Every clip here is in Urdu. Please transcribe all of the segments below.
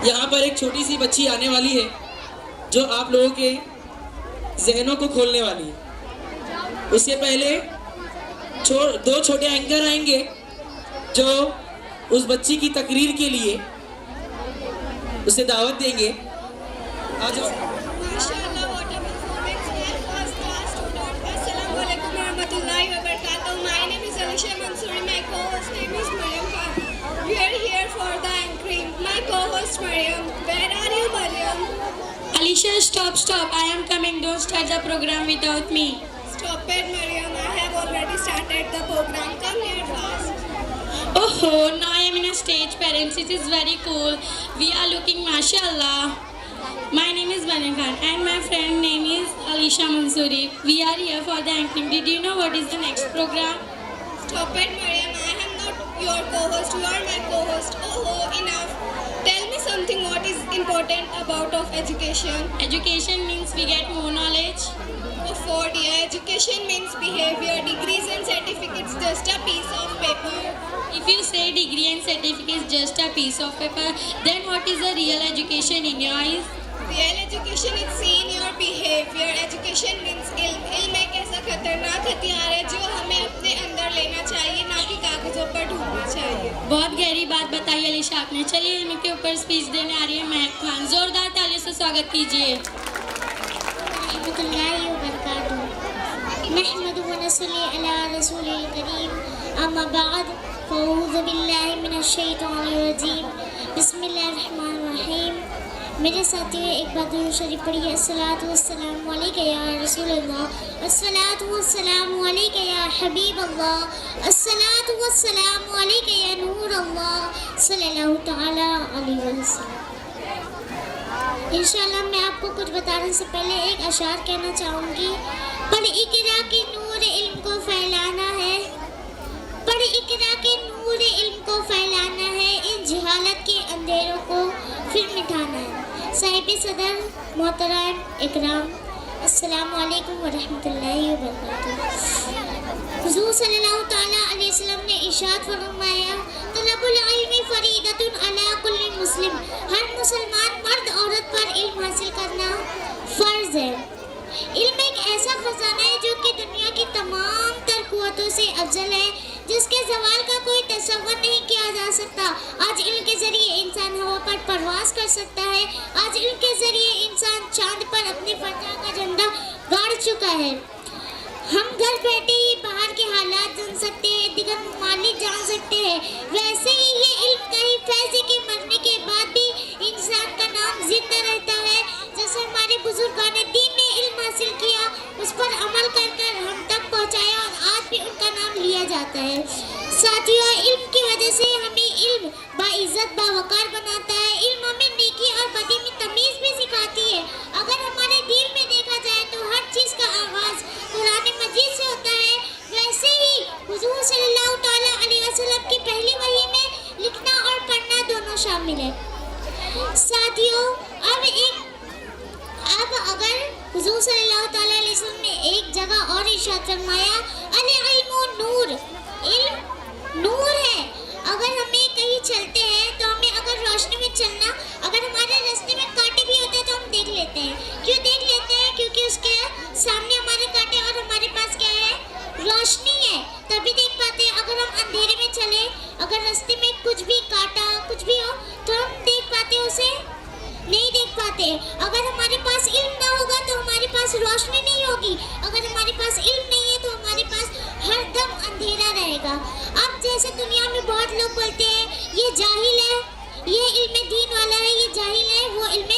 یہاں پر ایک چھوٹی سی بچی آنے والی ہے جو آپ لوگوں کے ذہنوں کو کھولنے والی ہے. اس سے پہلے دو چھوٹے اینکر آئیں گے جو اس بچی کی تقریر کے لیے اسے دعوت دیں گے. آ جاؤ. MashaAllah, what a performance. Dear first class student, Assalamu alaikum warahmatullahi wabarakatuh. My name is Alisha Mansoori. My co-host name is Mariam Khan. We are here for the anchoring. My co-host Mariam. Where are you, Mariam? Alisha, stop. I am coming. Don't start the program without me. Stop it, Mariam. I have already started the program. Come here fast. Oh, now I am in a stage, parents. It is very cool. We are looking mashallah. My name is Mariam Khan and my friend name is Alisha Mansoori. We are here for the anchoring. Did you know what is the next program? Stop it, Mariam. I am not your co-host. You are my co-host. Oh, enough. Tell me something what is important about of education. Education means we get more knowledge. Oh dear, education means behavior. Degrees and certificates just a piece of paper. If you say degree and certificate is just a piece of paper, then what is the real education in your eyes? Real education is seeing your behavior. Education means ilm. Ilm ایک ایسا خطرناک ہتھیار ہے جو ہمیں اپنے اندر لینا چاہیے, نہ کہ کاغذوں پر ڈھونڈنا چاہیے. بہت گہری بات بتائی علیشا آپ نے. چلیے علم کے اوپر اسپیچ دینے آ رہی ہے مہک خان. زوردار تالیوں سے سواگت کیجیے. رحمۃ اللہ وبرکاتہ. نحمد و نصلی علی رسول الکریم. اما بعد فاعوذ باللہ من الشیطان الرجیم. بسم اللہ الرحمن الرحیم. میرے ساتھیوں ایک بار درود شریف پڑھیے. الصلاۃ والسلام علیک یا رسول اللہ. الصلاۃ والسلام علیک یا حبیب اللہ. الصلاۃ والسلام علیک یا نور اللہ صلی اللہ تعالی علیہ وسلم. انشاءاللہ میں آپ کو کچھ بتانے سے پہلے ایک اشعار کہنا چاہوں گی. پڑھ اقرا کے نور علم کو پھیلانا ہے. پڑھ اقرا کے نور علم کو پھیلانا ہے. ان جہالت کے اندھیروں کو پھر مٹانا ہے. صاحب صدر محترم اکرام, السلام علیکم ورحمۃ اللہ وبرکاتہ. حضور صلی اللہ تعالیٰ علیہ وسلم نے ارشاد فرمایا, طلب العلم فریضۃ علی کل مسلم. ہر مسلمان مرد عورت پر علم حاصل کرنا فرض ہے. علم ایک ایسا خزانہ ہے جو کہ دنیا کی تمام تر قوتوں سے افضل ہے, جس کے زوال کا کوئی تصور نہیں کیا جا سکتا. آج علم کے ذریعے انسان ہوا پر پرواز کر سکتا ہے. آج علم کے ذریعے انسان چاند پر اپنی فتح کا جھنڈا گاڑ چکا ہے. ہم گھر بیٹھے ہی باہر کے حالات جان سکتے ہیں, دیگر ممالک جان سکتے ہیں. ویسے ہی یہ علم کہیں فیض کے مرنے کے بعد بھی انسان کا نام زندہ رہتا ہے. جیسے ہمارے بزرگان دین نے علم حاصل کیا, اس پر عمل کر کر ہم تک پہنچایا, اور آج بھی ان کا نام لیا جاتا ہے. ساتھیوں, علم کی وجہ سے ہمیں علم باعزت باوقار بناتا ہے. علم ہمیں نیکی اور بدی میں تمیز بھی سکھاتی ہے. اگر ہمارے دین میں دیکھا جائے تو ہر چیز کا آغاز قرآن مجید سے ہوتا ہے. ویسے ہی حضور صلی اللہ تعالیٰ علیہ وسلم کی پہلی وحی میں لکھنا اور پڑھنا دونوں شامل ہے. ساتھیوں, اب اگر حضور صلی اللہ تعالیٰ علیہ وسلم نے ایک جگہ اور ارشاد فرمایا, العلم نور. علم نور ہے. اگر ہمیں کہیں چلتے ہیں تو ہمیں اگر روشنی میں چلنا, اگر ہمارے راستے میں کانٹے بھی ہوتے ہیں تو ہم دیکھ لیتے ہیں. کیوں دیکھ لیتے ہیں؟ کیونکہ اس کے سامنے ہمارے کانٹے اور ہمارے پاس کیا ہے, روشنی ہے, تبھی دیکھ پاتے ہیں. اگر ہم اندھیرے میں چلیں, اگر راستے میں کچھ بھی کانٹا کچھ بھی ہو تو ہم دیکھ پاتے ہیں, اسے نہیں دیکھ پاتے. اگر ہمارے پاس علم نہ ہوگا تو ہمارے پاس روشنی نہیں ہوگی. اگر ہمارے پاس علم نہیں ہے تو ہمارے پاس ہر دم اندھیرا رہے گا. اب جیسے دنیا میں بہت لوگ بولتے ہیں یہ جاہل ہے, یہ علم دین والا ہے, یہ جاہل ہے, وہ علم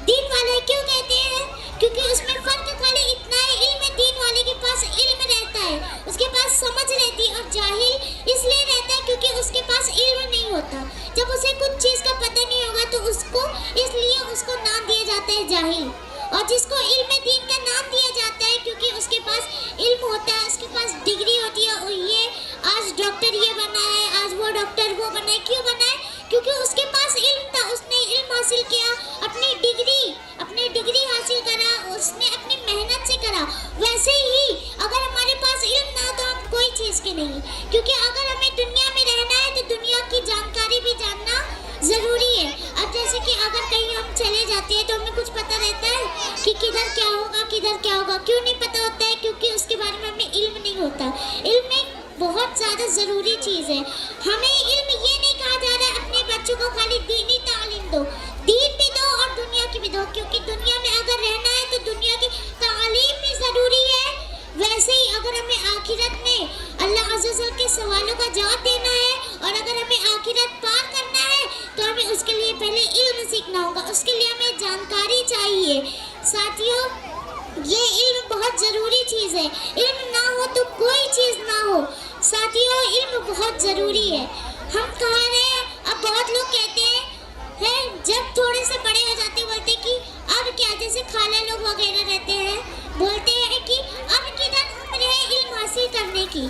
دین والا ہے. کیوں کہتے ہیں؟ کیونکہ اس میں فرق خالی اتنا ہے, علم دین والے کے پاس علم رہتا ہے, اس کے پاس سمجھ رہتی ہے, اور جاہل اس لیے رہتا ہے کیونکہ اس کے پاس علم نہیں ہوتا. جب اسے کچھ چیز کا پتہ نہیں ہوگا تو اس لیے اس کو نام دیا جاتا ہے جاہل. اور جس کو علم دین کا نام دیا جاتا ہے کیونکہ اس کے پاس علم ہوتا ہے, اس کے پاس ڈگری ہوتی ہے, اور یہ آج ڈاکٹر یہ بنا ہے, آج وہ ڈاکٹر وہ بنا ہے. کیوں بنا ہے؟ کیونکہ اس کے پاس علم تھا, اس نے علم حاصل کیا, اپنی ڈگری حاصل کرا, اس نے اپنی محنت سے کرا. ویسے ہی اگر ہمارے پاس علم نہ تو ہم کوئی چیز کے نہیں, کیونکہ اگر ہمیں دنیا میں رہنا ہے تو دنیا کی جانکاری بھی جاننا ضروری ہے. اب جیسے جیسے کہ اگر کہیں ہم چلے جاتے ہیں تو ہمیں کچھ پتہ رہتا ہے کہ کدھر کیا ہوگا. کیوں نہیں پتہ ہوتا ہے؟ کیونکہ اس کے بارے میں ہمیں علم نہیں ہوتا. علم ایک بہت زیادہ ضروری چیز ہے. ہمیں علم یہ نہیں کہا جا رہا ہے اپنے بچوں کو خالی دینی تعلیم دو, دین بھی دو اور دنیا کی بھی دو, کیونکہ دنیا میں اگر رہنا ہے تو دنیا کی تعلیم بھی ضروری ہے. ویسے ہی اگر ہمیں آخرت میں اللہ عز و جل کے سوالوں کا جواب دینا ہے اور اگر ہمیں آخرت پار کرنا ہے تو ہمیں اس کے لیے پہلے علم سیکھنا ہوگا, اس کے لیے ہمیں جانکاری چاہیے. ساتھیوں, یہ علم بہت ضروری چیز ہے. علم نہ ہو تو کوئی چیز نہ ہو. ساتھیوں, علم بہت ضروری ہے. ہم کہا رہے ہیں, اب بہت لوگ کہتے ہیں جب تھوڑے سے بڑے ہو جاتے بولتے کہ اب کیا, جیسے خالہ لوگ وغیرہ رہتے ہیں بولتے ہیں کہ اب کدھر عمر ہے علم حاصل کرنے کی.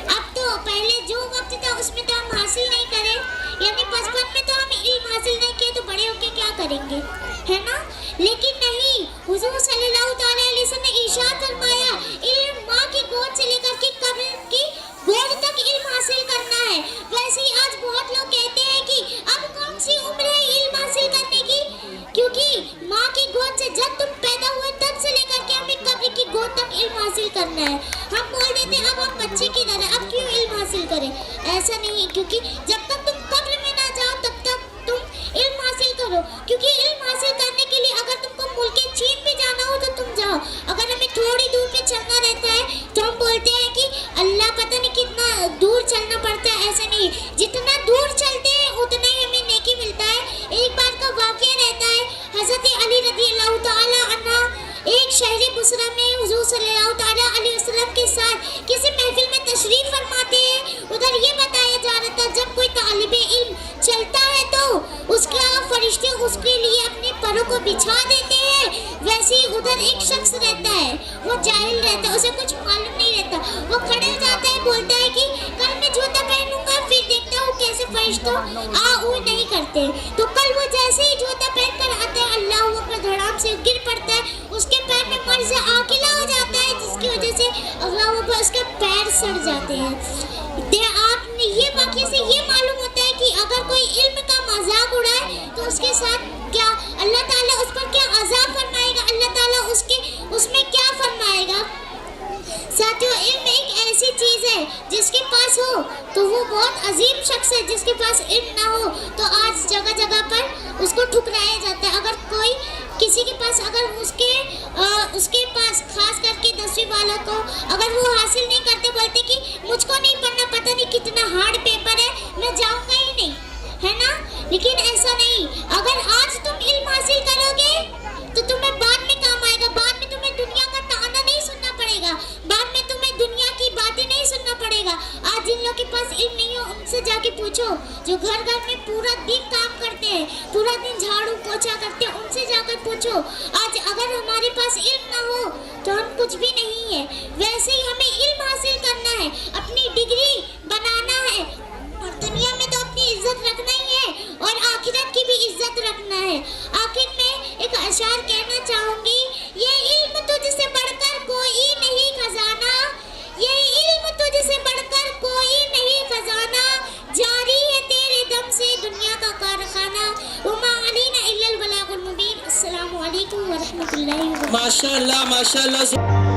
اب تو پہلے جو وقت تھا اس میں تو ہم حاصل نہیں کرے, یعنی بچپن میں تو ہم علم حاصل نہیں کیے تو بڑے ہو کے کیا کریں گے, ہے نا. لیکن نہیں, حضور صلی اللہ تعالیٰ علیہ وسلم نے ارشاد فرمایا علم ماں کی گود سے لے کر کے قبر کی گود تک علم حاصل کرنا ہے. ویسے ہی آج بہت لوگ کہتے ہیں کہ اب کون سی عمر ہے علم حاصل کرنے کی, کیونکہ ماں کی گود سے جب تم پیدا ہوئے تب سے لے کر کے ہمیں قبر کی گود تک علم حاصل کرنا ہے. ہم بول دیتے ہیں اب ہم بچے کی طرح, اب کیوں علم حاصل کریں. ایسا نہیں, کیونکہ جب تک تم قبر میں نہ جاؤ تب تک تم علم حاصل کرو. کیونکہ علم حاصل کرنے کے لیے اگر تم کو ملک چین بھی جانا ہو تو تم جاؤ. اگر ہمیں تھوڑی دور پہ چلنا رہتا ہے تو ہم بولتے ہیں کہ اللہ پتہ نہیں کتنا دور چلنا پڑتا ہے. ایسا نہیں, جتنا دور چلتے ہیں اتنا ہی ہمیں نیکی ملتا ہے. ایک بار کا واقعہ رہتا ہے, حضرت علی رضی اللہ تعالیٰ عنہ ایک شہر بصرہ میں حضور صلی اللہ تعالیٰ علیہ وسلم کے ساتھ کسی محفل میں تشریف فرماتے ہیں. ادھر یہ بتایا جا رہا تھا جب کوئی طالب علم چلتا ہے تو اس کا فرشتے اس کے لیے اپنے پروں کو بچھا دیتے ہیں. ویسے ہی ادھر ایک شخص رہتا ہے, وہ جاہل رہتا ہے, اسے کچھ معلوم نہیں رہتا. وہ کھڑے ہو جاتا ہے, بولتا ہے کہ کل میں جوتا پہنوں گا, پھر دیکھتا ہوں کیسے فرشتوں نہیں کرتے. تو کل وہ جیسے ہی جوتا پہن کر آتا ہے, اللہ اکبر, دھڑام سے گر پڑتا ہے, اس کے پیر میں مرض عاقلہ ہو جاتا ہے جس کی وجہ سے اللہ اکبر اس کے پیر سڑ جاتے ہیں. آپ نے یہ واقعے سے یہ معلوم ہوتا ہے کہ اگر کوئی علم کا مذاق اڑائے تو اس کے ساتھ کیا اللہ تعالیٰ اس پر کیا عذاب فرمائے گا, اللہ تعالیٰ اس میں کیا فرمائے گا. ساتھیوں, علم ایک ایسی چیز ہے جس کے پاس ہو تو وہ بہت عظیم شخص ہے, جس کے پاس علم نہ ہو تو آج جگہ جگہ پر اس کو ٹھکرایا جاتا ہے. اگر کوئی کسی کے پاس اگر اس کے پاس خاص کر کے 10ویں والا کو اگر وہ حاصل نہیں کرتے, بولتے کہ مجھ کو نہیں پڑھنا, پتہ نہیں کتنا ہارڈ پیپر ہے, میں جاؤں گا ہی نہیں, ہے نا. لیکن ایسا نہیں, اگر آج تم علم حاصل کرو گے تو تمہیں بعد میں کام آئے گا. بعد میں تمہیں دنیا کا تانا نہیں سننا پڑے گا, بعد میں تمہیں دنیا کی باتیں نہیں سننا پڑے گا. آج جن لوگوں کے پاس علم نہیں ہو ان سے جا کے پوچھو, جو گھر گھر میں پورا دن کام کرتے ہیں, پورا دن جھاڑو پوچھا کرتے ہیں, ان سے جا کر پوچھو. آج اگر ہمارے پاس علم نہ ہو تو ہم کچھ بھی نہیں ہے. ویسے ہی ہمیں علم حاصل کرنا ہے, اپنی ڈگری بنانا ہے, اور دنیا میں تو اپنی عزت رکھنا ہی ہے اور آخرت کی بھی عزت رکھنا ہے. آخر میں ایک اشعار کہنا چاہوں گی, یہ علم تجھ سے بڑھ کر کوئی نہیں خزانہ, یہ علم تجھ سے بڑھ کر کوئی نہیں خزانہ, جاری ہے تیرے دم سے دنیا کا کارخانہ, وما علینا الا البلاغ المبین. السلام علیکم ورحمۃ اللہ وبرکاتہ. ماشاء اللہ, ماشاء اللہ.